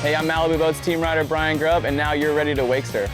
Hey, I'm Malibu Boats team rider Brian Grubb, and now you're ready to wake surf.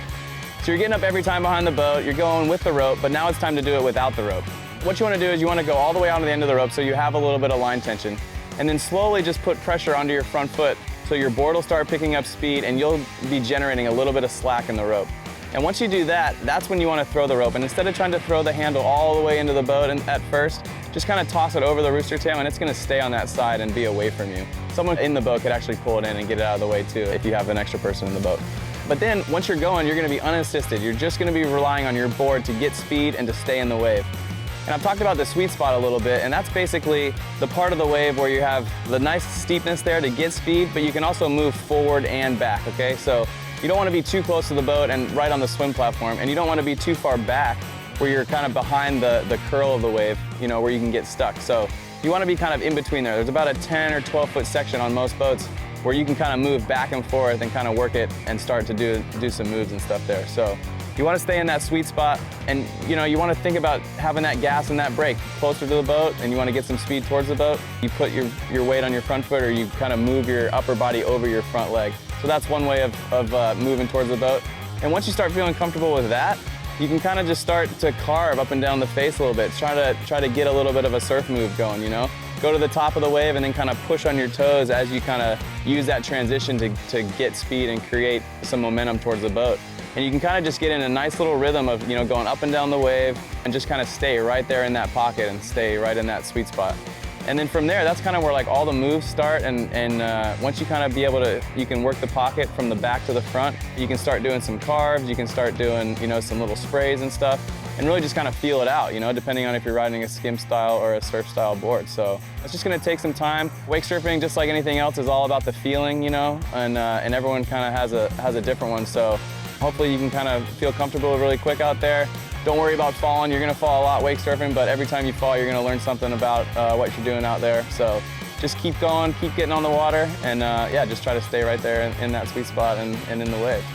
So you're getting up every time behind the boat, you're going with the rope, but now it's time to do it without the rope. What you want to do is you want to go all the way out to the end of the rope so you have a little bit of line tension, and then slowly just put pressure onto your front foot so your board will start picking up speed and you'll be generating a little bit of slack in the rope. And once you do that, that's when you want to throw the rope. And instead of trying to throw the handle all the way into the boat at first, just kind of toss it over the rooster tail and it's going to stay on that side and be away from you. Someone in the boat could actually pull it in and get it out of the way too if you have an extra person in the boat. But then once you're going, you're going to be unassisted. You're just going to be relying on your board to get speed and to stay in the wave. And I've talked about the sweet spot a little bit, and that's basically the part of the wave where you have the nice steepness there to get speed, but you can also move forward and back, okay? So you don't want to be too close to the boat and right on the swim platform, and you don't want to be too far back where you're kind of behind the curl of the wave, you know, where you can get stuck. So you want to be kind of in between there. There's about a 10 or 12 foot section on most boats where you can kind of move back and forth and kind of work it and start to do some moves and stuff there. So you want to stay in that sweet spot, and you know, you want to think about having that gas and that brake closer to the boat, and you want to get some speed towards the boat. You put your weight on your front foot, or you kind of move your upper body over your front leg. So that's one way of moving towards the boat. And once you start feeling comfortable with that, you can kind of just start to carve up and down the face a little bit. Try to get a little bit of a surf move going, you know? Go to the top of the wave and then kind of push on your toes as you kind of use that transition to get speed and create some momentum towards the boat. And you can kind of just get in a nice little rhythm of, you know, going up and down the wave and just kind of stay right there in that pocket and stay right in that sweet spot. And then from there, that's kind of where like all the moves start, and once you kind of be able to, you can work the pocket from the back to the front. You can start doing some carves, you can start doing, you know, some little sprays and stuff, and really just kind of feel it out, you know, depending on if you're riding a skim style or a surf style board. So it's just gonna take some time. Wake surfing, just like anything else, is all about the feeling, you know, and everyone kind of has a different one. So hopefully you can kind of feel comfortable really quick out there. Don't worry about falling. You're going to fall a lot wake surfing, but every time you fall, you're going to learn something about what you're doing out there. So just keep going, keep getting on the water, and yeah, just try to stay right there in that sweet spot and in the wave.